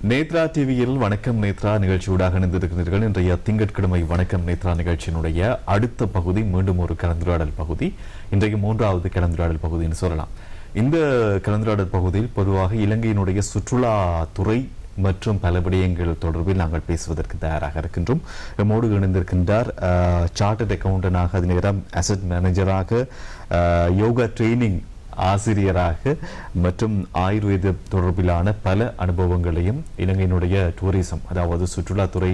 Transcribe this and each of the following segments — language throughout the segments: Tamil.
நேத்ரா டிவியில் வணக்கம் நேத்ரா நிகழ்ச்சியூடாக இணைந்திருக்கிறீர்கள். இன்றைய திங்கட்கிழமை வணக்கம் நேத்ரா நிகழ்ச்சியினுடைய அடுத்த பகுதி மீண்டும் ஒரு கலந்துரையாடல் பகுதி. இன்றைக்கு 3வது கலந்துரையாடல் பகுதின்னு சொல்லலாம். இந்த கலந்துரையாடல் பகுதியில் பொதுவாக இலங்கையினுடைய சுற்றுலாத்துறை மற்றும் பல விடயங்கள் தொடர்பில் நாங்கள் பேசுவதற்கு தயாராக இருக்கின்றோம். நம்மோடு இணைந்திருக்கின்றார் சார்ட்டர்ட் அக்கவுண்டனாக, அது நேரம் அசட் மேனேஜராக, யோகா ட்ரெயினிங் ஆசிரியராக மற்றும் ஆயுர்வேத தொடர்பிலான பல அனுபவங்களையும் இலங்கையினுடைய டூரிசம், அதாவது சுற்றுலாத்துறை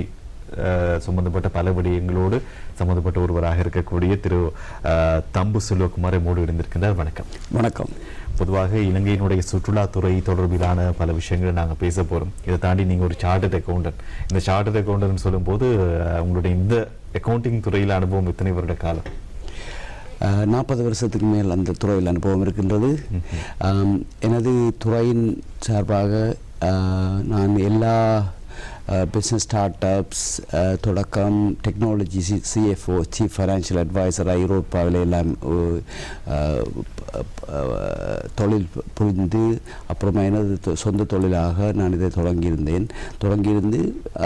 சம்பந்தப்பட்ட பல விடயங்களோடு சம்பந்தப்பட்ட ஒருவராக இருக்கக்கூடிய திரு தம்பு செல்வகுமார் மோடு இணைந்திருக்கின்றார். வணக்கம். வணக்கம். பொதுவாக இலங்கையினுடைய சுற்றுலாத்துறை தொடர்பிலான பல விஷயங்களை நாங்கள் பேச போகிறோம். இதை தாண்டி நீங்கள் ஒரு சார்ட்டர்ட் அக்கவுண்டன்ட். இந்த சார்ட்டர்ட் அக்கவுண்டன்ட் சொல்லும்போது உங்களுடைய இந்த அக்கவுண்டிங் துறையில் அனுபவம் எத்தனை வருட காலம்? 40 வருஷத்துக்கு மேல் அந்த துறையில் அனுபவம் இருக்கின்றது. எனது துறையின் சார்பாக நான் எல்லா பிஸ்னஸ் ஸ்டார்ட் அப்ஸ் தொடக்கம் technology CFO chief financial adviser ஐரோப்பாவில் எல்லாம் தொழில் புரிந்து அப்புறமா எனது சொந்த தொழிலாக நான் இதை தொடங்கியிருந்து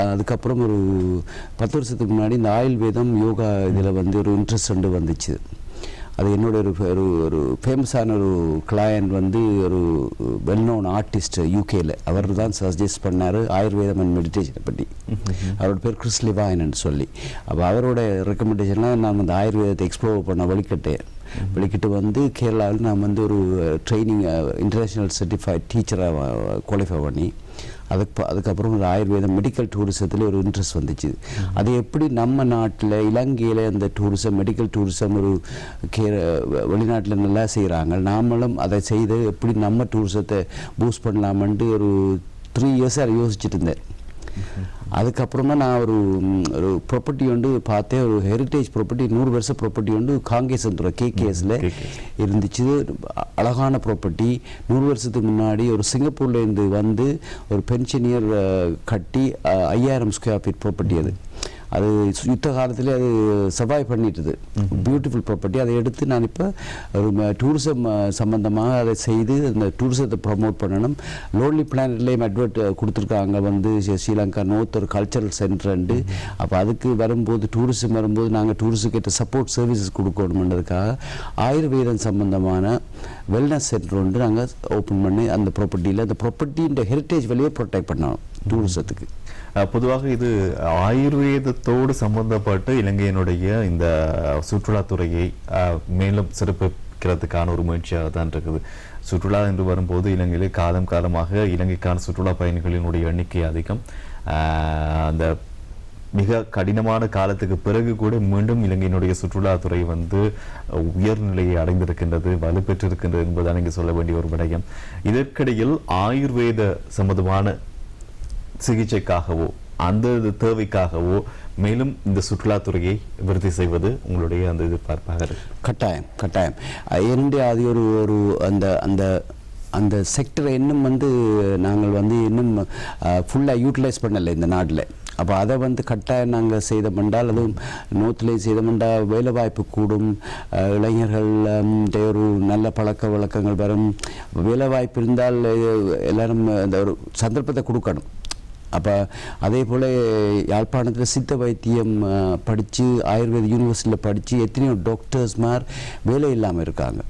அதுக்கப்புறம் ஒரு 10 வருஷத்துக்கு முன்னாடி இந்த ஆயுர்வேதம் யோகா இதில் ஒரு இன்ட்ரெஸ்ட் வந்துச்சு. அது என்னோட ஒரு ஃபேமஸான ஒரு கிளையண்ட் ஒரு வெல்நோன் ஆர்டிஸ்ட் யூகேயில் அவர் தான் சஜஸ்ட் பண்ணார் ஆயுர்வேதம் அண்ட் மெடிடேஷனை பற்றி. அவரோட பேர் கிறிஸ் லிவாயின்னு சொல்லி. அப்போ அவரோட ரெக்கமெண்டேஷன்லாம் நான் ஆயுர்வேதத்தை எக்ஸ்ப்ளோர் பண்ண வெளிக்கிட்டு கேரளாவில் நான் ஒரு ட்ரைனிங் இன்டர்நேஷ்னல் சர்டிஃபைட் டீச்சராக குவாலிஃபை பண்ணி அதுக்கப்புறம் ஒரு ஆயுர்வேதம் மெடிக்கல் டூரிசத்தில் ஒரு இன்ட்ரெஸ்ட் வந்துச்சு. அது எப்படி நம்ம நாட்டில் இலங்கையில் அந்த டூரிசம் மெடிக்கல் டூரிசம் வெளிநாட்டில் நல்லா செய்கிறாங்க, நாமளும் அதை செய்து எப்படி நம்ம டூரிசத்தை பூஸ்ட் பண்ணலாமென்ட்டு ஒரு 3 இயர்ஸாக யோசிச்சுட்டு இருந்தேன். அதுக்கப்புறமா நான் ஒரு ப்ராப்பர்ட்டி பார்த்தேன். ஒரு ஹெரிட்டேஜ் ப்ராப்பர்ட்டி 100 வருஷ ப்ராப்பர்ட்டி காங்கேசந்துறை KKSல இருந்துச்சு. அழகான ப்ராப்பர்ட்டி. 100 வருஷத்துக்கு முன்னாடி ஒரு சிங்கப்பூர்லேருந்து ஒரு பென்ஷனியர் கட்டி 5000 ஸ்கொயர் ஃபீட் ப்ராப்பர்ட்டி. அது யுத்த காலத்தில் அது சர்வைவ் பண்ணிட்டுது. Beautiful property. அதை எடுத்து நான் இப்போ ஒரு டூரிசம் சம்பந்தமாக அதை செய்து அந்த டூரிசத்தை ப்ரமோட் பண்ணணும். லோன்லி பிளானட்லேயும் அட்வர்ட் கொடுத்துருக்காங்க ஸ்ரீலங்கா நோர்த் ஒரு கல்ச்சரல் சென்டர்ண்டு. அப்போ அதுக்கு வரும்போது டூரிசம் வரும்போது நாங்கள் டூரிஸ்டுக்கிட்ட சப்போர்ட் சர்வீசஸ் கொடுக்கணுன்றதுக்காக ஆயுர்வேதம் சம்பந்தமான வெல்னஸ் சென்டர் நாங்கள் ஓப்பன் பண்ணி அந்த ப்ராப்பர்ட்டியில் அந்த ப்ராப்பர்ட்டின்ற ஹெரிட்டேஜ் வழியை ப்ரொடெக்ட் பண்ணணும் டூரிசத்துக்கு. பொதுவாக இது ஆயுர்வேதத்தோடு சம்பந்தப்பட்டு இலங்கையினுடைய இந்த சுற்றுலாத்துறையை மேலும் சிறப்பிக்கிறதுக்கான ஒரு முயற்சியாக தான் இருக்குது. சுற்றுலா என்று வரும்போது இலங்கையில் காலமாக இலங்கைக்கான சுற்றுலா பயணிகளினுடைய எண்ணிக்கை அதிகம். அந்த மிக கடினமான காலத்துக்கு பிறகு கூட மீண்டும் இலங்கையினுடைய சுற்றுலாத்துறை உயர்நிலையை அடைந்திருக்கின்றது, வலுப்பெற்றிருக்கின்றது என்பதுதான் இங்கு சொல்ல வேண்டிய ஒரு விடயம். இதற்கிடையில் ஆயுர்வேத சம்பந்தமான சிகிச்சைக்காகவோ அந்த தேவைக்காகவோ மேலும் இந்த சுற்றுலாத்துறையை விருத்தி செய்வது உங்களுடைய அந்த எதிர்பார்ப்பாக இருக்கு? கட்டாயம். என்னுடைய அது ஒரு அந்த அந்த அந்த செக்டரை இன்னும் நாங்கள் இன்னும் ஃபுல்லாக யூட்டிலைஸ் பண்ணலை இந்த நாட்டில். அப்போ அதை கட்டாயம் நாங்கள் செய்தமென்றால், அதுவும் நோர்த்லேயும் செய்தமென்றால் வேலை வாய்ப்பு கூடும், இளைஞர்கள் ஒரு நல்ல பழக்க வழக்கங்கள் வரும். வேலை வாய்ப்பு இருந்தால் எல்லாரும் அந்த ஒரு சந்தர்ப்பத்தை கொடுக்கணும். அப்போ அதே போல் யாழ்ப்பாணத்தில் சித்த வைத்தியம் படித்து ஆயுர்வேத யூனிவர்சிட்டியில் படித்து எத்தனையோ டாக்டர்ஸ்மார் வேலை இல்லாமல் இருக்காங்க.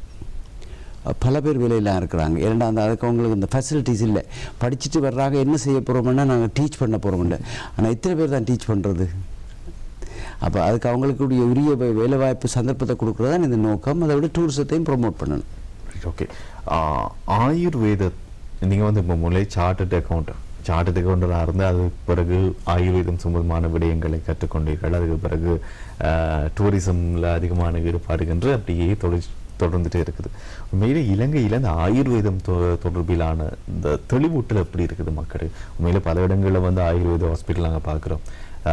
பல பேர் வேலையெல்லாம் இருக்கிறாங்க. அதுக்கு அவங்களுக்கு இந்த ஃபெசிலிட்டிஸ் இல்லை. படிச்சுட்டு வர்றாங்க, என்ன செய்ய போகிறோம்னா நாங்கள் டீச் பண்ண போகிறோம்ல. ஆனால் எத்தனை பேர் தான் டீச் பண்ணுறது? அப்போ அதுக்கு அவங்களுக்குடைய உரிய வேலைவாய்ப்பு சந்தர்ப்பத்தை கொடுக்குறது தான் இந்த நோக்கம். அதை விட டூரிசத்தையும் ப்ரொமோட் பண்ணணும். ஓகே. ஆயுர்வேத நீங்கள் இப்போ முறை சார்ட்டர்ட் அக்கவுண்டராக இருந்து அது பிறகு ஆயுர்வேதம் சம்பந்தமான விடயங்களை கற்றுக்கொண்டீர்கள். அதுக்கு பிறகு டூரிசமில் அதிகமான ஈடுபாடுகின்ற அப்படியே தொடர்ந்துட்டே இருக்குது. உண்மையிலே இலங்கையில் இந்த ஆயுர்வேதம் தொடர்பிலான இந்த தெளிவூட்டல் எப்படி இருக்குது மக்கள்? உண்மையிலே பல இடங்களில் ஆயுர்வேத ஹாஸ்பிட்டல் நாங்கள் பார்க்குறோம்.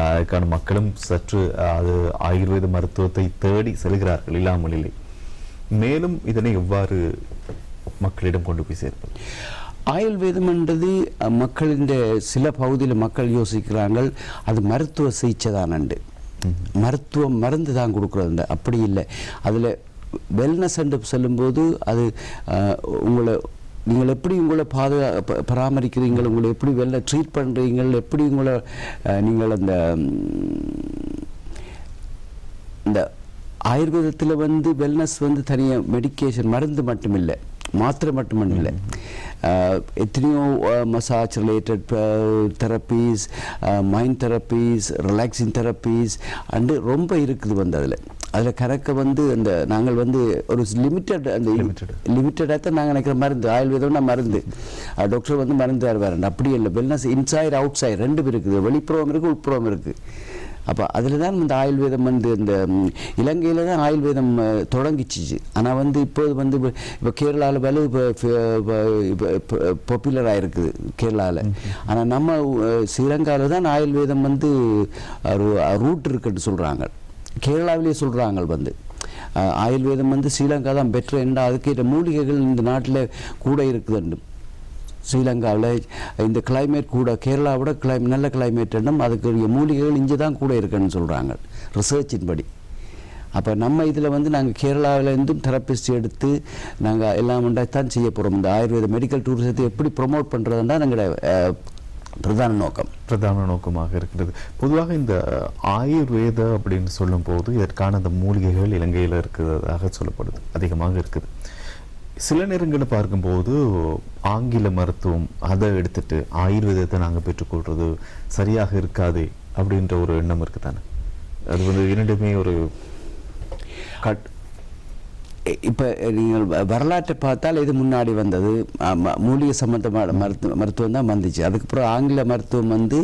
அதுக்கான மக்களும் சற்று அது ஆயுர்வேத மருத்துவத்தை தேடி செல்கிறார்கள், இல்லாமல் இல்லை. மேலும் இதனை எவ்வாறு மக்களிடம் கொண்டு போய் சேர்ப்பது? ஆயுர்வேதம் என்றது மக்களின் சில பகுதியில் மக்கள் யோசிக்கிறாங்க அது மருத்துவ சிகிச்சை தானண்டு, மருத்துவம் மருந்து தான் கொடுக்குறது. அப்படி இல்லை. அதில் வெல்னஸ் என்று சொல்லும்போது அது உங்களை நீங்கள் எப்படி உங்களை பராமரிக்கிறீங்க, உங்களை எப்படி வெளில ட்ரீட் பண்ணுறீங்க, எப்படி உங்களை நீங்கள் இந்த ஆயுர்வேதத்தில் வந்து வெல்னஸ் வந்து தனியாக மெடிக்கேஷன் மருந்து மட்டும் இல்லை, மாத்திரை மட்டும் இல்லை, எத்தனையோ massage related therapies, mind therapies, relaxing therapies and ரொம்ப இருக்குது வந்து அதில் கணக்க வந்து நாங்கள் வந்து ஒரு லிமிட்டடாக தான் நாங்கள் நினைக்கிற மருந்து ஆயுர்வேதம்னா மருந்து, டாக்டர் வந்து மருந்து தருவார், அப்படி இல்லை. வெல்னஸ் இன்சைட் அவுட் சைட் ரெண்டும் இருக்குது, வெளிப்புறம் இருக்குது உட்புறம் இருக்குது. அப்போ அதில் தான் இந்த ஆயுர்வேதம் வந்து இந்த இலங்கையில் தான் ஆயுர்வேதம் தொடங்கிச்சிச்சு. ஆனால் வந்து இப்போது வந்து இப்போ கேரளாவில் வலு பாப்புலராக இருக்குது கேரளாவில். ஆனால் நம்ம ஸ்ரீலங்காவில் தான் ஆயுர்வேதம் வந்து ஒரு ரூட் இருக்குன்னு சொல்கிறாங்க, கேரளாவிலேயே சொல்கிறாங்க வந்து ஆயுர்வேதம் வந்து ஸ்ரீலங்கா தான் பெட்ரு என்ன, அதுக்கேற்ற மூலிகைகள் இந்த நாட்டில் கூட இருக்குதுண்டு. ஸ்ரீலங்காவில் இந்த கிளைமேட் கூட கேரளாவோட நல்ல கிளைமேட் என்னும் அதுக்கு மூலிகைகள் இங்கே தான் கூட இருக்குன்னு சொல்கிறாங்க ரிசர்ச்சின் படி. அப்போ நம்ம இதில் வந்து நாங்கள் கேரளாவிலேருந்தும் தெரப்பிஸ்ட் எடுத்து நாங்கள் எல்லாம் தான் செய்ய போகிறோம். இந்த ஆயுர்வேத மெடிக்கல் டூரிசத்தை எப்படி ப்ரொமோட் பண்ணுறதுன்னா எங்களோட பிரதான நோக்கமாக இருக்கிறது. பொதுவாக இந்த ஆயுர்வேத அப்படின்னு சொல்லும்போது இதற்கான அந்த மூலிகைகள் இலங்கையில் இருக்கிறதாக சொல்லப்படுது, அதிகமாக இருக்குது. சில நேரங்களில் பார்க்கும்போது ஆங்கில மருத்துவம் அதை எடுத்துட்டு ஆயுர்வேதத்தை நாங்கள் பெற்றுக்கொள்வது சரியாக இருக்காது அப்படின்ற ஒரு எண்ணம் இருக்குதானே? அது வந்து இரண்டுமே ஒரு இப்போ நீங்கள் வரலாற்றை பார்த்தால் இது முன்னாடி வந்தது மூலிகை சம்பந்தமான மருத்துவம் தான் வந்துச்சு. அதுக்கப்புறம் ஆங்கில மருத்துவம் வந்து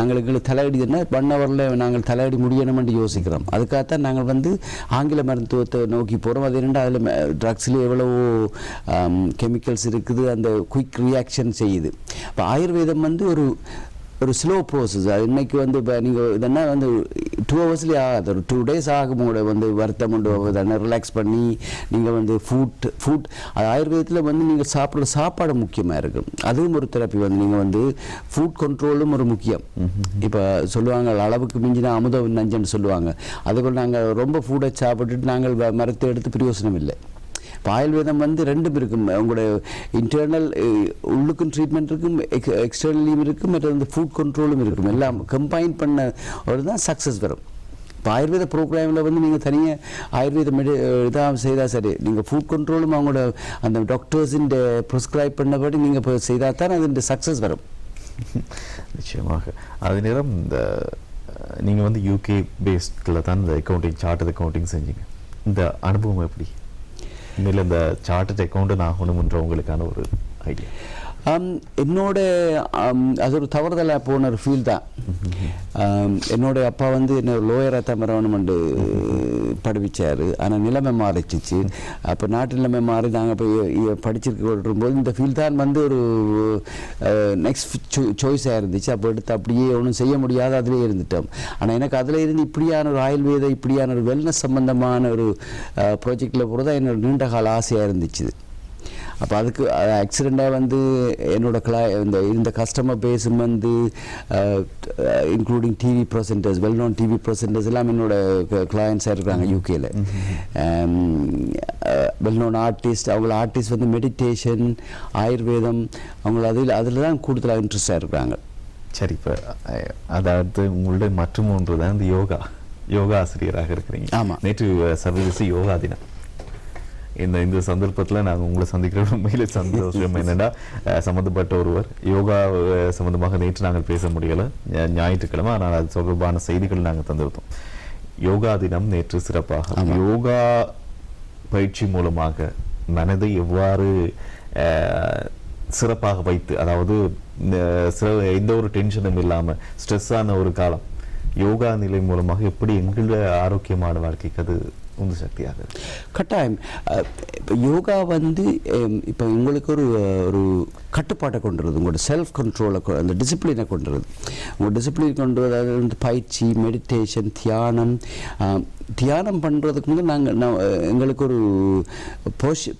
எங்களுக்கு தலையடினா 1 ஹவரில் நாங்கள் தலையடி முடியணும்னு யோசிக்கிறோம். அதுக்காகத்தான் நாங்கள் வந்து ஆங்கில மருத்துவத்தை நோக்கி போகிறோம். அது என்னென்னா அதில் ட்ரக்ஸில் எவ்வளவோ கெமிக்கல்ஸ் இருக்குது, அந்த குயிக் ரியாக்ஷன் செய்யுது. இப்போ ஆயுர்வேதம் வந்து ஒரு ஸ்லோ ப்ரோசஸ். அது இன்றைக்கி வந்து இப்போ நீங்கள் இதென்னா வந்து 2 ஹவர்ஸ்லேயே ஆகாது, ஒரு 2 days ஆகும். கூட வந்து வருத்தம் கொண்டு ரிலாக்ஸ் பண்ணி நீங்கள் வந்து ஃபுட் அது ஆயுர்வேதத்தில் வந்து நீங்கள் சாப்பிட்ற சாப்பாடு முக்கியமாக இருக்கும். அதுவும் ஒரு தெரப்பி வந்து நீங்கள் வந்து ஃபுட் கண்ட்ரோலும் ஒரு முக்கியம். இப்போ சொல்லுவாங்க அளவுக்கு மிஞ்சினா அமுதம் நஞ்சன்னு சொல்லுவாங்க. அதுபோல் நாங்கள் ரொம்ப ஃபுட்டை சாப்பிட்டுட்டு நாங்கள் மரத்தை எடுத்து பிரயோசனம் இல்லை. இப்போ ஆயுர்வேதம் வந்து ரெண்டும் இருக்கும், உங்களோட இன்டர்னல் உள்ளுக்கும் ட்ரீட்மெண்ட் இருக்கும், எக்ஸ்டர்னலையும் இருக்கும், மற்ற வந்து ஃபுட் கண்ட்ரோலும் இருக்கும். எல்லாம் கம்பைன் பண்ண ஒரு தான் சக்ஸஸ் வரும். இப்போ ஆயுர்வேத ப்ரோக்ராமில் வந்து நீங்கள் தனியாக ஆயுர்வேத இதாக செய்தால் சரி, நீங்கள் ஃபுட் கண்ட்ரோலும் அவங்களோட அந்த டாக்டர்ஸின் ப்ரிஸ்கிரைப் பண்ணபடி நீங்கள் இப்போ செய்தால் தான் அது சக்ஸஸ் வரும். நிச்சயமாக. அதே நேரம் இந்த நீங்கள் வந்து UK பேஸ்டில் தான் இந்த சார்ட்டர்ட் அக்கௌண்டிங் செஞ்சீங்க. இந்த அனுபவம் எப்படி? இனிமேல் இந்த சார்ட்டர்ட் அக்கௌண்ட் ஆகணும்ன்ற உங்களுக்கான ஒரு ஐடியா? என்னோட அது ஒரு தவறுதலாக போன ஒரு ஃபீல் தான். என்னோட அப்பா வந்து என்ன லோயராக தான் வரணுமெண்டு படிப்பிச்சார். ஆனால் நிலைமை மாறிச்சிச்சு. அப்போ நாட்டு நிலைமை மாறி நாங்கள் போய் படிச்சிருக்கும்போது இந்த ஃபீல் தான் வந்து ஒரு நெக்ஸ்ட் சாய்ஸாக இருந்துச்சு. அப்போ எடுத்து அப்படியே ஒன்றும் செய்ய முடியாத அதிலே இருந்துட்டோம். ஆனால் எனக்கு அதில் இருந்து இப்படியான ஒரு ஆயுர்வேத இப்படியான ஒரு வெல்னஸ் சம்பந்தமான ஒரு ப்ராஜெக்டில் போகிறதா என்னோட நீண்ட கால ஆசையாக இருந்துச்சு. அப்போ அதுக்கு ஆக்சிடெண்ட்டாக வந்து என்னோட இந்த கஸ்டமர் பேஸும் வந்து including TV presenters, well known TV presenters எல்லாம் என்னோட கிளையன்ஸாக இருக்கிறாங்க யூகேயில். வெல் நோன் ஆர்டிஸ்ட், அவங்கள ஆர்டிஸ்ட் வந்து மெடிடேஷன், ஆயுர்வேதம், அவங்கள அதில் தான் கூடுதலாக இன்ட்ரெஸ்டாக இருக்கிறாங்க. சரி, இப்போ அதாவது உங்களுடைய மற்றும் ஒன்று தான் இந்த யோகா ஆசிரியராக இருக்கிறீங்க. ஆமாம், நேற்று சர்வதேச யோகா தினம். இந்த சந்தர்ப்பத்தில் நாங்கள் உங்களை சந்திக்கிற உண்மையிலே சந்தோஷம். என்னென்னா சம்மந்தப்பட்ட ஒருவர் யோகா சம்மந்தமாக நேற்று நாங்கள் பேச முடியலை, ஞாயிற்றுக்கிழமை. ஆனால் அது தொடர்பான செய்திகள் நாங்கள் தந்திருந்தோம். யோகா தினம் நேற்று சிறப்பாக யோகா பயிற்சி மூலமாக மனதை எவ்வாறு சிறப்பாக வைத்து, அதாவது எந்த ஒரு டென்ஷனும் இல்லாமல் ஸ்ட்ரெஸ்ஸான ஒரு காலம் யோகா நிலை மூலமாக எப்படி எங்களுடைய ஆரோக்கியமான வாழ்க்கைக்கு அது உந்து சக்தியாக கட்டாயம். இப்போ யோகா வந்து இப்போ உங்களுக்கு ஒரு கட்டுப்பாட்டை கொண்டு வருது, உங்களோட செல்ஃப் கண்ட்ரோலை, அந்த டிசிப்ளினை கொண்டு வருது. உங்களோட டிசிப்ளின் கொண்டு வருது. அது வந்து பயிற்சி, மெடிடேஷன், தியானம் பண்ணுறதுக்கு வந்து எங்களுக்கு ஒரு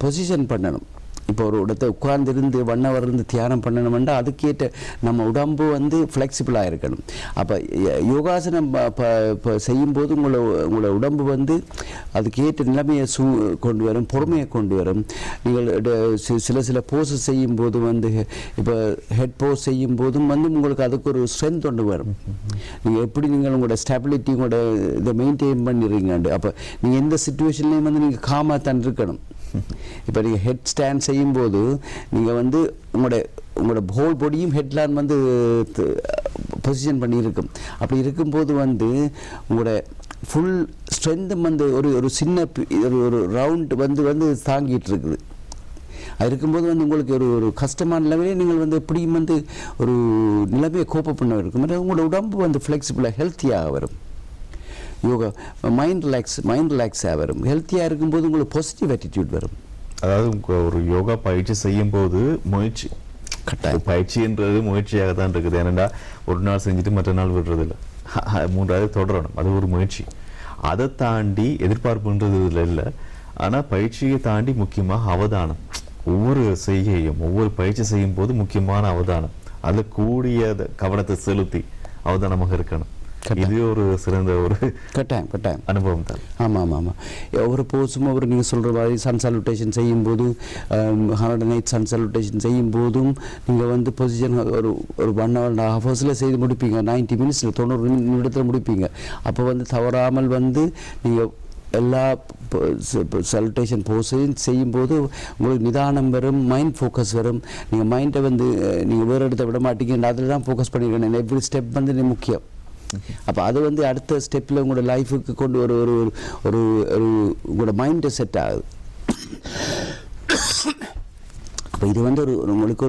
பொசிஷன் பண்ணணும். இப்போ ஒரு இடத்த உட்கார்ந்திருந்து 1 hour இருந்து தியானம் பண்ணணும்னா அதுக்கேற்ற நம்ம உடம்பு வந்து ஃப்ளெக்சிபிளாக இருக்கணும். அப்போ யோகாசனம் செய்யும்போது உங்களோட உடம்பு வந்து அதுக்கேற்ற நிலைமையை கொண்டு வரும், பொறுமையை கொண்டு வரும். நீங்கள் சில போஸஸ் செய்யும்போது வந்து இப்போ ஹெட் போஸ் செய்யும் போதும் வந்து உங்களுக்கு அதுக்கு ஒரு ஸ்ட்ரென்த் கொண்டு வரும். நீங்கள் எப்படி நீங்கள் உங்களோட ஸ்டெபிலிட்டி உங்களோட இதை மெயின்டைன் பண்ணிடுறீங்க. அப்போ நீங்கள் எந்த சுச்சுவேஷன்லேயும் வந்து நீங்கள் காமாக தான் இருக்கணும். இப்போ நீங்கள் ஹெட் ஸ்டாண்ட் செய்யும்போது நீங்கள் வந்து உங்களோட ஹோல் பாடியும் ஹெட்லான் வந்து பொசிஷன் பண்ணியிருக்கும். அப்படி இருக்கும்போது வந்து உங்களோட ஃபுல் ஸ்ட்ரென்த்தும் வந்து ஒரு சின்ன ஒரு ரவுண்ட் வந்து தாங்கிட்டு இருக்குது. அது இருக்கும்போது வந்து உங்களுக்கு ஒரு கஷ்டமான நிலைமையே நீங்கள் வந்து எப்படியும் வந்து ஒரு நிலைமையை கோப்பப் பண்ண இருக்கும். உங்களோட உடம்பு வந்து ஃப்ளெக்சிபிளாக ஹெல்த்தியாக வரும். யோகா மைண்ட் ரிலாக்ஸாக வரும். ஹெல்த்தியாக இருக்கும்போது உங்களுக்கு பாசிட்டிவ் ஆட்டிடியூட் வரும். அதாவது ஒரு யோகா பயிற்சி செய்யும் போது முயற்சி பயிற்சின்றது முயற்சியாக தான் இருக்குது. ஏன்னா ஒரு நாள் செஞ்சுட்டு மற்ற நாள் விடுறது இல்லை, 3வது தொடரணும். அது ஒரு முயற்சி. அதை தாண்டி எதிர்பார்ப்புன்றது இதில் இல்லை. ஆனால் பயிற்சியை தாண்டி முக்கியமாக அவதானம். ஒவ்வொரு செய்கையும் ஒவ்வொரு பயிற்சி செய்யும் போது முக்கியமான அவதானம், அதில் கூடிய கவனத்தை செலுத்தி அவதானமாக இருக்கணும். இது ஒரு சிறந்த ஒரு கட்டாயம் அனுபவம் தான். ஆமாம். ஒவ்வொரு போஸும் நீங்கள் சொல்கிற மாதிரி சன் சல்யூட்டேஷன் செய்யும்போது 108 சன் சல்யூட்டேஷன் செய்யும் போதும் நீங்கள் வந்து பொசிஷன் ஒரு 1.5 hours செய்து முடிப்பீங்க. 90 minutes 90 நிமிடத்தில் முடிப்பீங்க. அப்போ வந்து தவறாமல் வந்து நீங்கள் எல்லா சல்யூட்டேஷன் போஸையும் செய்யும்போது உங்களுக்கு நிதானம் வரும், மைண்ட் ஃபோக்கஸ் வரும். நீங்கள் மைண்டை வந்து நீங்கள் வேறு இடத்த விட மாட்டீங்க, அதில் தான் ஃபோக்கஸ் பண்ணியிருக்கேன். எவ்ரி ஸ்டெப் வந்து முக்கியம். அப்போ அது வந்து அடுத்த ஸ்டெப்பில் உங்களோட லைஃபுக்கு கொண்டு ஒரு ஒரு உங்களோட மைண்டை செட் ஆகுது. அப்போ இது வந்து உங்களுக்கு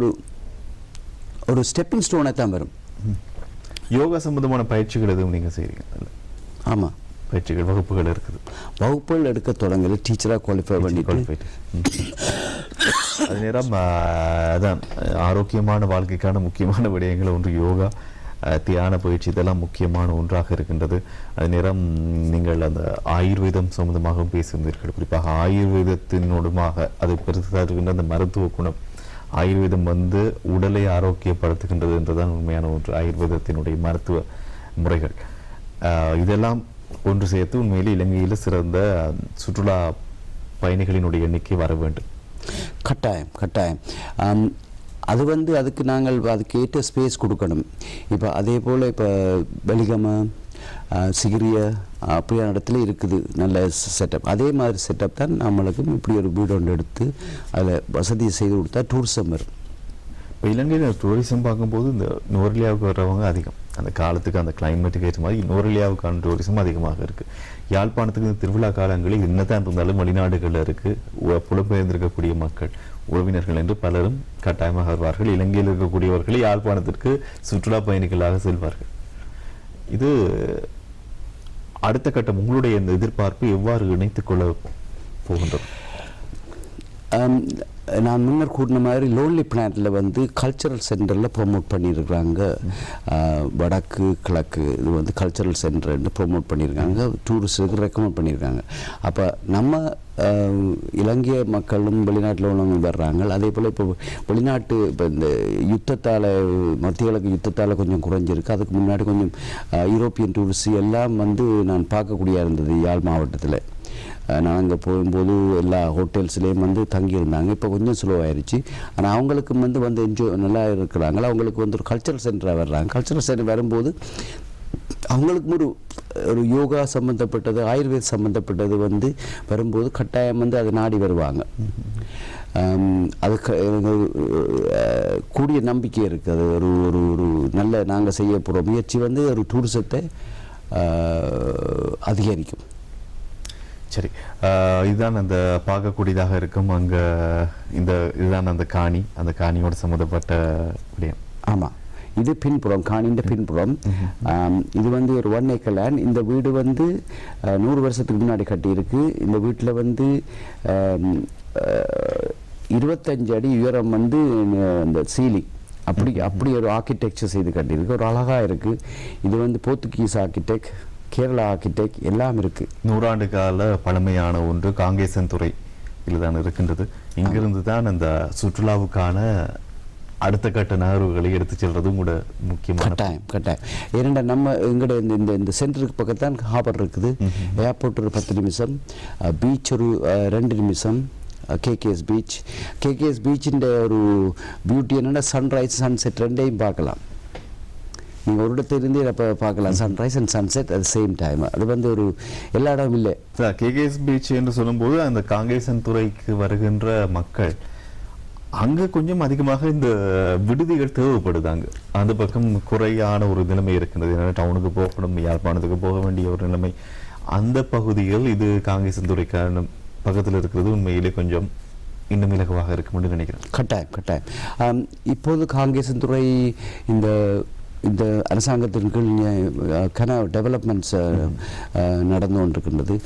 ஒரு ஸ்டெப்பிங் ஸ்டோனை தான் வரும். யோகா சம்பந்தமான பயிற்சிகள் எதுவும் நீங்கள் செய்கிறீங்க? ஆமாம், பயிற்சிகள் வகுப்புகள் இருக்குது. வகுப்புகள் எடுக்க தொடங்கல, டீச்சராக குவாலிஃபை பண்ணிட்டு அது நேரம் அதான் ஆரோக்கியமான வாழ்க்கைக்கான முக்கியமான விடயங்கள் ஒன்று யோகா, தியான பயிற்சி, இதெல்லாம் முக்கியமான ஒன்றாக இருக்கின்றது. அது நேரம் நீங்கள் அந்த ஆயுர்வேதம் சம்பந்தமாகவும் பேசியிருந்தீர்கள். குறிப்பாக ஆயுர்வேதத்தினோடுமாக அதை பெருசாகின்ற அந்த மருத்துவ குணம். ஆயுர்வேதம் வந்து உடலை ஆரோக்கியப்படுத்துகின்றது என்றுதான் உண்மையான ஒன்று. ஆயுர்வேதத்தினுடைய மருத்துவ முறைகள் இதெல்லாம் ஒன்று சேர்த்து உண்மையிலே இலங்கையில் சிறந்த சுற்றுலா பயணிகளினுடைய எண்ணிக்கை வர வேண்டும். கட்டாயம். அது வந்து அதுக்கு நாங்கள் அதுக்கேற்ற ஸ்பேஸ் கொடுக்கணும். இப்போ அதே போல் இப்போ வெலிகம, சிகிரிய அப்படியான இடத்துல இருக்குது நல்ல செட்டப். அதே மாதிரி செட்டப் தான் நம்மளுக்கும் இப்படி ஒரு வீடு ஒன்று எடுத்து அதில் வசதியை செய்து கொடுத்தா டூரிசம் வரும். இப்போ இலங்கையில் டூரிசம் பார்க்கும்போது இந்த நுவரெலியாவுக்கு வர்றவங்க அதிகம். அந்த காலத்துக்கு அந்த கிளைமேட்டுக்கு ஏற்ற மாதிரி நுவரெலியாவுக்கான டூரிசம் அதிகமாக இருக்குது. யாழ்ப்பாணத்துக்கு இந்த திருவிழா காலங்களில் என்னதான் இருந்தாலும் வெளிநாடுகளில் இருக்குது புலம்பெயர்ந்திருக்கக்கூடிய மக்கள் உறவினர்கள் என்று பலரும் கட்டாயமாக வருவார்கள். இலங்கையில் இருக்கக்கூடியவர்கள் யாழ்ப்பாணத்திற்கு சுற்றுலா பயணிகளாக செல்வார்கள். இது அடுத்த கட்டம் உங்களுடைய இந்த எதிர்பார்ப்பு எவ்வாறு இணைத்துக் கொள்ள போகின்றது? நான் முன்னர் கூறின மாதிரி லோன்லி பிளான்ட்டில் வந்து கல்ச்சரல் சென்டரில் ப்ரொமோட் பண்ணியிருக்கிறாங்க. வடக்கு கிழக்கு இது வந்து கல்ச்சரல் சென்டர்னு ப்ரொமோட் பண்ணியிருக்காங்க, டூரிஸ்டுக்கு ரெக்கமெண்ட் பண்ணியிருக்காங்க. அப்போ நம்ம இலங்கை மக்களும் வெளிநாட்டில் உள்ளவங்க வர்றாங்க. அதே போல் இப்போ வெளிநாட்டு இப்போ இந்த யுத்தத்தால் மத்திய கிழக்கு யுத்தத்தால் கொஞ்சம் குறைஞ்சிருக்கு. அதுக்கு முன்னாடி கொஞ்சம் யூரோப்பியன் டூரிஸ்ட் எல்லாம் வந்து நான் பார்க்கக்கூடிய இருந்தது யாழ் மாவட்டத்தில். நான் அங்கே போகும்போது எல்லா ஹோட்டல்ஸ்லேயும் வந்து தங்கியிருந்தாங்க. இப்போ கொஞ்சம் ஸ்லோவாகிடுச்சு. ஆனால் அவங்களுக்கு வந்து என்ஜாய் நல்லா இருக்கிறாங்களா. அவங்களுக்கு வந்து ஒரு கல்ச்சரல் சென்டராக வர்றாங்க. கல்ச்சரல் சென்டர் வரும்போது அவங்களுக்கும் ஒரு யோகா சம்மந்தப்பட்டது, ஆயுர்வேத சம்மந்தப்பட்டது வந்து வரும்போது கட்டாயம் வந்து அதை நாடி வருவாங்க. அதுக்கு கூடிய நம்பிக்கை இருக்குது. அது ஒரு நல்ல நாங்கள் செய்ய போகிற முயற்சி வந்து ஒரு டூரிசத்தை அதிகரிக்கும். சரி, இதுதான் அந்த பார்க்கக்கூடியதாக இருக்கும். அங்கே இதுதான் அந்த காணி, அந்த காணியோட சம்மந்தப்பட்ட விடயம். ஆமாம், இது பின்புறம், காணியின் பின்புறம். இது வந்து ஒரு 1 acre லேண்ட். இந்த வீடு வந்து 100 வருஷத்துக்கு முன்னாடி கட்டியிருக்கு. இந்த வீட்டில் வந்து 25 அடி உயரம் வந்து இந்த சீலிங் அப்படி ஒரு ஆர்கிடெக்சர் செய்து கட்டியிருக்கு. ஒரு அழகாக இருக்குது. இது வந்து போர்த்துகீஸ் ஆர்கிடெக்ட், கேரளா ஆர்கிடெக்ட் எல்லாம் இருக்குது. 100 ஆண்டு கால பழமையான ஒன்று. காங்கேசன் துறை இதுதான் இருக்கின்றது. இங்கிருந்து தான் அந்த சுற்றுலாவுக்கான அடுத்த கட்ட நகர்வுகளை எடுத்து செல்றதும் கூட முக்கியமான கட்டாயம். ஏனெண்டா நம்ம எங்கட இந்த இந்த சென்டருக்கு பக்கத்தான் ஹார்பர் இருக்குது. ஏர்போர்ட் ஒரு 10 நிமிஷம், பீச் ஒரு 2 நிமிஷம். கேகேஎஸ் பீச்சின் ஒரு பியூட்டி என்னென்னா சன்ரைஸ் சன்செட் ரெண்டையும் பார்க்கலாம். நீங்கள் ஒரு இடத்திலிருந்து அப்போ பார்க்கலாம், sunrise and sunset at same time. அது வந்து ஒரு எல்லா இடமும் இல்லை. கேகேஎஸ் பீச் என்று சொல்லும்போது அந்த காங்கேசன் துறைக்கு வருகின்ற மக்கள் அங்கே கொஞ்சம் அதிகமாக இந்த விடுதிகள் தேவைப்படுதாங்க. அந்த பக்கம் குறையான ஒரு நிலைமை இருக்கின்றது. ஏன்னா டவுனுக்கு போகணும், யாழ்ப்பாணத்துக்கு போக வேண்டிய ஒரு நிலைமை. அந்த பகுதிகள் இது காங்கேசன் துறைக்கான பக்கத்தில் இருக்கிறது உண்மையிலே கொஞ்சம் இன்னும் இலகுவாக இருக்கும் என்று நினைக்கிறேன். கட்டாயம். இப்போது காங்கேசன் துறை இந்த இந்த அரசாங்கத்தின் கீழ் டெவலப்மெண்ட்ஸ் நடந்து கொண்டிருக்கின்றது.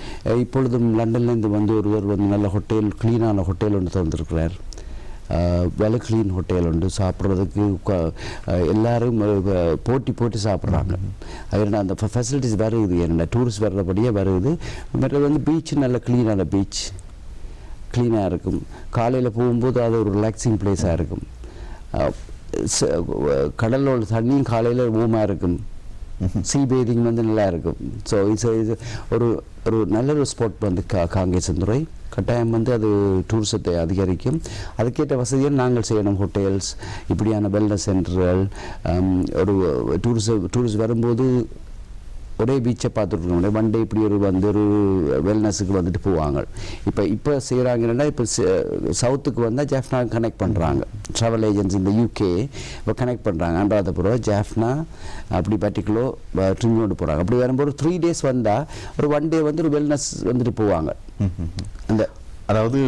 இப்பொழுதும் லண்டன்லேருந்து வந்து ஒருவர் வந்து நல்ல ஹோட்டல், க்ளீனான ஹோட்டல் ஒன்று திறந்திருக்கிறார். வெல் க்ளீன் ஹோட்டல் உண்டு. சாப்பிட்றதுக்கு எல்லாரும் போட்டி சாப்பிட்றாங்க. அதில் அந்த ஃபெசிலிட்டிஸ் வருது. என்னென்ன டூரிஸ்ட் வர்றபடியே வருது. மற்றது வந்து பீச் நல்ல க்ளீனான பீச், க்ளீனாக இருக்கும். காலையில் போகும்போது அது ஒரு ரிலாக்ஸிங் பிளேஸாக இருக்கும். கடலோட தண்ணியும் காலையில் ஊமாக இருக்கும். சீ பேதிங் வந்து நல்லா இருக்கும். ஸோ இது ஒரு ஒரு நல்ல ஒரு ஸ்பாட் வந்து காங்கேசன் துறை. கட்டாயம் வந்து அது டூரிசத்தை அதிகரிக்கும். அதுக்கேற்ற வசதியை நாங்கள் செய்யணும். ஹோட்டல்ஸ், இப்படியான வெல்னஸ் சென்டர்கள். ஒரு டூரிஸ்ட் வரும்போது ஒரே பீச்சை பார்த்துட்டு ஒன் டே இப்படி ஒரு வந்து ஒரு வெல்னஸுக்கு வந்துட்டு போவாங்க. இப்போ செய்கிறாங்கன்னா இப்போ சவுத்துக்கு வந்தால் ஜாஃப்னா கனெக்ட் பண்ணுறாங்க. ட்ராவல் ஏஜென்சி இந்த யூகே இப்போ கனெக்ட் பண்ணுறாங்க. அன்றாதபுரம், ஜாஃப்னா, அப்படி பர்டிகுலோ ட்ரிங்கோடு போகிறாங்க. அப்படி வரும்போது 3 days வந்தால் ஒரு 1 day வந்து ஒரு வெல்னஸ் வந்துட்டு போவாங்க. அந்த அதாவது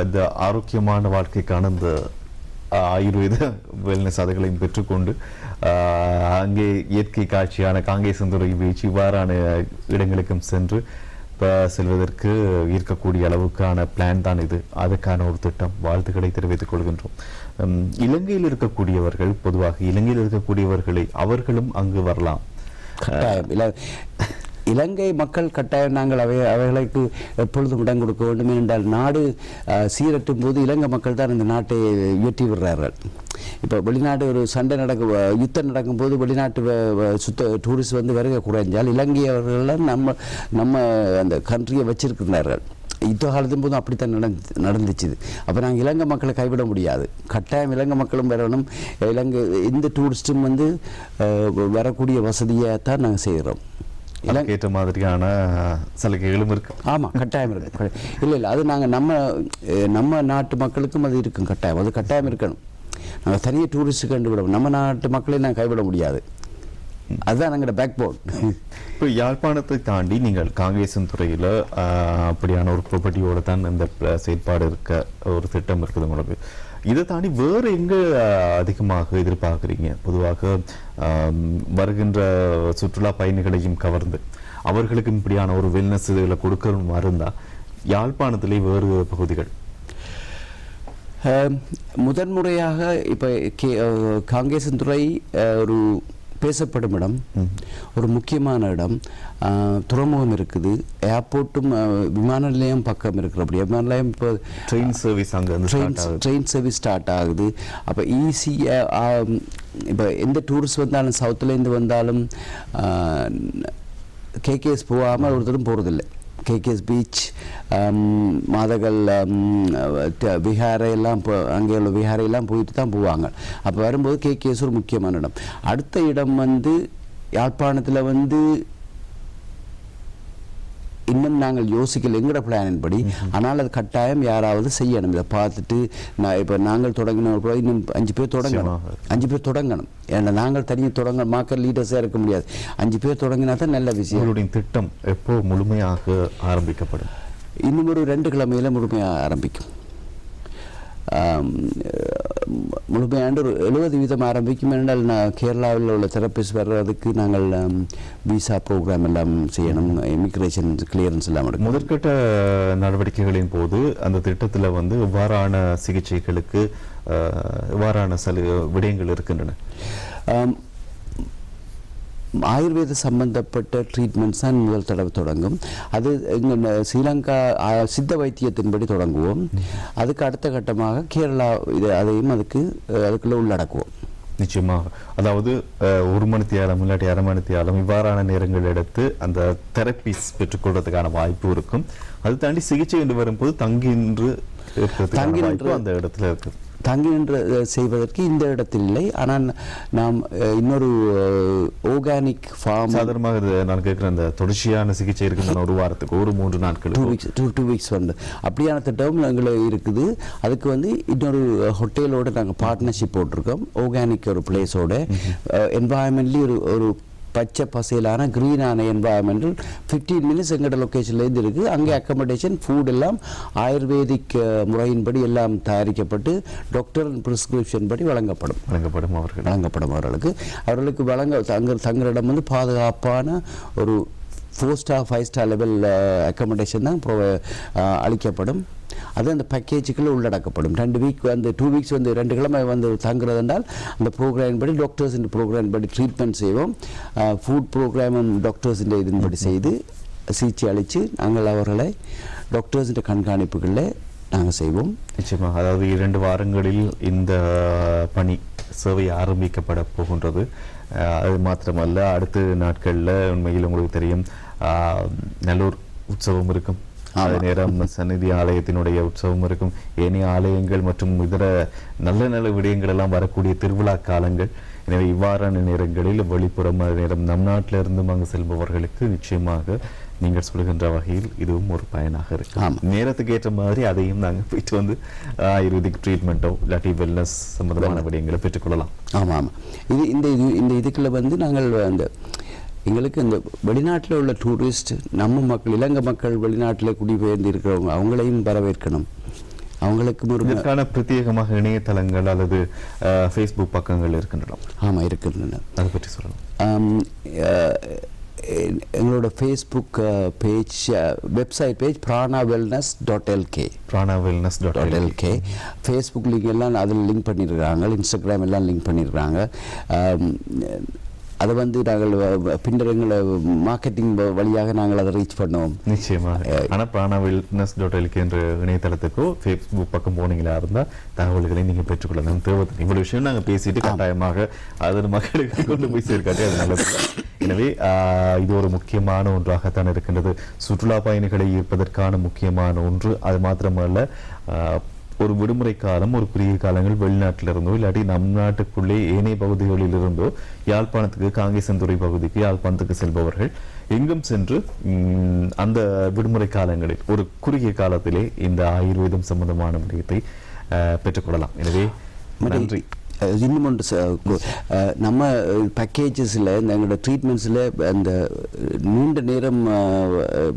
இந்த ஆரோக்கியமான வாழ்க்கைக்கான இந்த ஆயுர்வேத வெல்னஸ் அதுகளையும் பெற்றுக்கொண்டு அங்கே இயற்கை காட்சியான காங்கேசன் துறை பீச் இவ்வாறான இடங்களுக்கும் சென்று செல்வதற்கு இருக்கக்கூடிய அளவுக்கான பிளான் தான் இது. அதுக்கான ஒரு திட்டம். வாழ்த்துக்களை தெரிவித்துக் கொள்கின்றோம். இலங்கையில் இருக்கக்கூடியவர்கள், பொதுவாக இலங்கையில் இருக்கக்கூடியவர்களை அவர்களும் அங்கு வரலாம். இலங்கை மக்கள் கட்டாயம் நாங்கள் அவைகளுக்கு எப்பொழுதும் இடம் கொடுக்க வேண்டும். என்றால் நாடு சீரட்டும் போது இலங்கை மக்கள் தான் இந்த நாட்டை இயற்றி விடுறார்கள். இப்போ வெளிநாடு ஒரு சண்டை யுத்தம் நடக்கும்போது வெளிநாட்டு டூரிஸ்ட் வந்து வருகை குறைஞ்சால் இலங்கையவர்கள் நம்ம அந்த கண்ட்ரியை வச்சிருக்கிறார்கள். யுத்த காலத்தின் போதும் அப்படித்தான் நடந்துச்சு. அப்போ நாங்கள் இலங்கை மக்களை கைவிட முடியாது. கட்டாயம் இலங்கை மக்களும் வரணும். இந்த டூரிஸ்ட்டும் வந்து வரக்கூடிய வசதியை தான் நாங்கள் செய்கிறோம். ஏற்ற மாதிரியான சலுகைகளும் இருக்கு. ஆமாம், கட்டாயம் இருக்கு. இல்லை அது நாங்கள் நம்ம நாட்டு மக்களுக்கும் அது இருக்கும். அது கட்டாயம் இருக்கணும். நாங்கள் தனியாக டூரிஸ்ட் கண்டுவிடணும். நம்ம நாட்டு மக்களை நாங்கள் கைவிட முடியாது. அதுதான் எங்களோட பேக் போன். இப்போ யாழ்ப்பாணத்தை தாண்டி நீங்கள் காங்கேசன் துறையில் அப்படியான ஒரு ப்ராப்பர்ட்டியோட தான் இந்த செயற்பாடு இருக்க ஒரு திட்டம் இருக்குது உங்களுக்கு. இதை தாண்டி வேறு எங்கே அதிகமாக எதிர்பார்க்குறீங்க? பொதுவாக வருகின்ற சுற்றுலா பயணிகளையும் கவர்ந்து அவர்களுக்கு இப்படியான ஒரு வெல்னஸ் இதில் கொடுக்கணும் இருந்தால் யாழ்ப்பாணத்திலே வேறு பகுதிகள் முதன்முறையாக இப்போ காங்கேசன் துறை ஒரு பேசப்படும் இடம், ஒரு முக்கியமான இடம். துறைமுகம் இருக்குது, ஏர்போர்ட்டும் விமான நிலையம் பக்கம் இருக்கிற. அப்படி விமான நிலையம் இப்போ ட்ரெயின் சர்வீஸ் ஸ்டார்ட் ஆகுது. அப்போ ஈஸியாக இப்போ எந்த டூரிஸ்ட் வந்தாலும் சவுத்துலேருந்து வந்தாலும் கேகேஎஸ் போகாமல் ஒருத்தரும் போகிறதில்லை. கேகேஎஸ் பீச், மாதகள், விஹாரையெல்லாம் அங்கே உள்ள விஹாரையெல்லாம் போயிட்டு தான் போவாங்க. அப்போ வரும்போது கேகேஎஸ் ஒரு முக்கியமான இடம். அடுத்த இடம் வந்து யாழ்ப்பாணத்தில் வந்து இன்னும் நாங்கள் யோசிக்கல எங்கட பிளானின் படி. ஆனால் அது கட்டாயம் யாராவது செய்யணும். இதை பார்த்துட்டு இப்போ நாங்கள் தொடங்கின இன்னும் 5 பேர் தொடங்கணும். ஏன்னா நாங்கள் தனியாக மார்க்கெட் லீடர்ஸாக இருக்க முடியாது. 5 பேர் தொடங்கினா தான் நல்ல விஷயம். உங்களுடைய திட்டம் எப்போ முழுமையாக ஆரம்பிக்கப்படும்? இன்னும் ஒரு 2 கிழமையில் முழுமையாக ஆரம்பிக்கும். முழுமையாண்டு ஒரு 70% ஆரம்பிக்கும். என்றால் கேரளாவில் உள்ள தெரப்பிஸ்ட் வர்றதுக்கு நாங்கள் விசா ப்ரோக்ராம் எல்லாம் செய்யணும். இமிக்ரேஷன் கிளியரன்ஸ் எல்லாம் எடுக்கும். முதற்கட்ட நடவடிக்கைகளின் போது அந்த திட்டத்தில் வந்து எவ்வாறான சிகிச்சைகளுக்கு எவ்வாறான விடயங்கள் இருக்கின்றன? ஆயுர்வேத சம்பந்தப்பட்ட ட்ரீட்மெண்ட்ஸ் தான் முதல் தடவை தொடங்கும். அது இங்கே ஸ்ரீலங்கா சித்த வைத்தியத்தின்படி தொடங்குவோம். அதுக்கு அடுத்த கட்டமாக கேரளா அதையும் அதுக்குள்ளே உள்ளடக்குவோம். நிச்சயமாக. அதாவது 1 மணி தியாலம் இல்லாட்டி 1/2 மணி தியாலம் இவ்வாறான நேரங்கள் எடுத்து அந்த தெரப்பிஸ் பெற்றுக்கொள்றதுக்கான வாய்ப்பு இருக்கும். அது தாண்டி சிகிச்சை என்று வரும்போது தங்கி நின்று அந்த இடத்துல இருக்குது. தங்கி நின்று செய்வதற்கு இந்த இடத்தில் இல்லை. ஆனால் நாம் இன்னொரு ஆர்கானிக் ஃபார்ம் சாதாரணமாக நான் கேட்குறேன், அந்த தொடர்ச்சியான சிகிச்சை இருக்குன்னு 1 வாரத்துக்கு 3 நாட்கள் 2 வீக்ஸ் வந்து அப்படியான திட்டம் எங்களுக்கு இருக்குது. அதுக்கு வந்து இன்னொரு ஹோட்டலோட நாங்கள் பார்ட்னர்ஷிப் போட்டிருக்கோம். ஆர்கானிக் ஒரு பிளேஸோட என்வாயன்மெண்ட்லி ஒரு பச்சை பசையிலான க்ரீனான என்வாயன்மெண்டல் 15 மினிட்ஸ் எங்கள்ட லொக்கேஷன்லேருந்து இருக்குது. அங்கே அக்கமடேஷன் ஃபுட் எல்லாம் ஆயுர்வேதிக் முறையின்படி எல்லாம் தயாரிக்கப்பட்டு டாக்டர் ப்ரிஸ்கிரிப்ஷன் படி வழங்கப்படும் அவர்களுக்கு தங்குற இடம் வந்து பாதுகாப்பான ஒரு 4 ஸ்டார் 5 ஸ்டார் லெவல் அக்கமடேஷன் தான் அளிக்கப்படும். அது அந்த பேக்கேஜுக்குள்ளே உள்ளடக்கப்படும். 2 வீக்ஸ் வந்து 2 கிழமை வந்து தங்குறது என்றால் அந்த ப்ரோக்ராம் படி டாக்டர்ஸ் ப்ரோக்ராம் படி ட்ரீட்மெண்ட் செய்வோம். ஃபுட் ப்ரோக்ராமும் டாக்டர்ஸ் இதன்படி செய்து சிகிச்சை அளித்து நாங்கள் அவர்களை டாக்டர்ஸ் கண்காணிப்புகளில் நாங்கள் செய்வோம். நிச்சயமாக. அதாவது 2 வாரங்களில் இந்த பணி சேவை ஆரம்பிக்கப்பட போகின்றது. அது மாத்திரமல்ல, அடுத்த நாட்களில் உண்மையில் உங்களுக்கு தெரியும் நல்லூர் உற்சவம் இருக்கும். அதே நேரம் சந்நிதி ஆலயத்தினுடைய உற்சவம் இருக்கும். ஏனைய ஆலயங்கள் மற்றும் இதர நல்ல நல்ல விடயங்கள் எல்லாம் வரக்கூடிய திருவிழா காலங்கள். எனவே இவ்வாறான நேரங்களில் வெளிப்புறம் நேரம் நம் நாட்டிலிருந்தும் அங்கு செல்பவர்களுக்கு நிச்சயமாக நீங்கள் சொல்கின்ற வகையில் இதுவும் ஒரு பயனாக இருக்கு. நேரத்துக்கு ஏற்ற மாதிரி அதையும் நாங்கள் போயிட்டு வந்து ஆயுர்வேதிக் ட்ரீட்மெண்ட்டோ இல்லாட்டி வெல்னஸ் சம்பந்தமான விடயங்களை பெற்றுக்கொள்ளலாம். ஆமாம். இந்த இதுக்குள்ள வந்து நாங்கள் அந்த எங்களுக்கு இந்த வெளிநாட்டில் உள்ள டூரிஸ்ட் நம்ம மக்கள் இலங்கை மக்கள் வெளிநாட்டில் குடிபெயர்ந்து இருக்கிறவங்க அவங்களையும் வரவேற்கணும். அவங்களுக்கு இதற்கான பிரத்யேகமாக இணையதளங்கள் அல்லது ஃபேஸ்புக் பக்கங்கள் இருக்கின்றன. ஆமாம், இருக்கின்றன. அதை பற்றி சொல்லலாம். எங்களோட Facebook page website page pranawellness.lk Facebook link எல்லாம் அதில் லிங்க் பண்ணியிருக்கிறாங்க. இன்ஸ்டாகிராம் எல்லாம் லிங்க் பண்ணியிருக்கிறாங்க. அதை வந்து நாங்கள் பின்னர் எங்களை மார்க்கெட்டிங் வழியாக நாங்கள் அதை ரீச் பண்ணுவோம். நிச்சயமாக. ஆனால் pranawellness.lk என்ற இணையதளத்துக்கோ ஃபேஸ்புக் பக்கம் போனீங்களா இருந்தால் தகவல்களை நீங்கள் பெற்றுக்கொள்ளலாம். தேவைப்படும் இவ்வளவு விஷயம் நாங்கள் பேசிட்டு கட்டாயமாக அதன் மக்களுக்கு கொண்டு போய் சேர்க்காட்டி அது நல்லது. எனவே இது ஒரு முக்கியமான ஒன்றாகத்தான் இருக்கின்றது. சுற்றுலா பயணிகளை ஈர்ப்பதற்கான முக்கியமான ஒன்று. அது மாத்திரமல்ல, ஒரு விடுமுறை காலம், ஒரு குறுகிய காலங்கள் வெளிநாட்டிலிருந்தோ இல்லாட்டி நம் நாட்டுக்குள்ளே ஏனைய பகுதிகளில் இருந்தோ யாழ்ப்பாணத்துக்கு காங்கேசன்துறை பகுதிக்கு யாழ்ப்பாணத்துக்கு செல்பவர்கள் எங்கும் சென்று அந்த விடுமுறை காலங்களில் ஒரு குறுகிய காலத்திலே இந்த ஆயுர்வேதம் சம்பந்தமான விடயத்தை பெற்றுக்கொள்ளலாம். எனவே நன்றி. இன்னும் ஒன்று, நம்ம பேக்கேஜஸில் எங்களோட ட்ரீட்மெண்ட்ஸில் அந்த நீண்ட நேரம்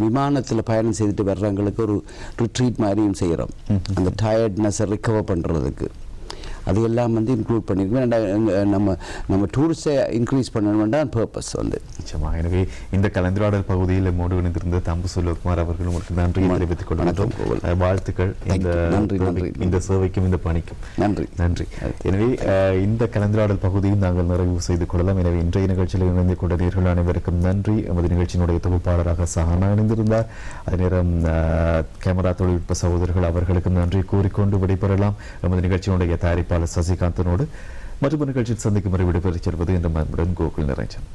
விமானத்தில் பயணம் செய்துட்டு வர்றவங்களுக்கு ஒரு ரிட்ரீட் மாதிரியும் செய்கிறோம். அந்த டயர்ட்னஸை ரிகவர் பண்ணுறதுக்கு அது எல்லாம் வந்து இன்க்ளூட் பண்ணியிருக்கோம். நம்ம டூரிஸ்டை இன்க்ரீஸ் பண்ணணும்னா பர்பஸ் வந்து நிச்சயமாக. எனவே இந்த கலந்துரையாடல் பகுதியில் மூடு இணைந்திருந்த தம்பு செல்வகுமார் அவர்கள் உங்களுக்கு நன்றி தெரிவித்துக் கொள்கின்றோம். வாழ்த்துக்கள் இந்த சேவைக்கும் இந்த பணிக்கும். நன்றி. எனவே இந்த கலந்துரையாடல் பகுதியும் நாங்கள் நிறைவு செய்து கொள்ளலாம். எனவே இன்றைய நிகழ்ச்சியில் இணைந்து கொண்ட நேர்கள் அனைவருக்கும் நன்றி. எமது நிகழ்ச்சியினுடைய தொகுப்பாளராக சஹானா இணைந்திருந்தார். அதே நேரம் கேமரா தொழில்நுட்ப சகோதரர்கள் அவர்களுக்கும் நன்றி கூறிக்கொண்டு விடைபெறலாம். எமது நிகழ்ச்சியினுடைய தயாரிப்பாளர் சசிகாந்தனோடு மற்றொரு நிகழ்ச்சியில் சந்திக்கும் வரை விடைபெற்றுச் செல்வது என்ற மனமுடன் கோகுல் நிறைஞ்சன்.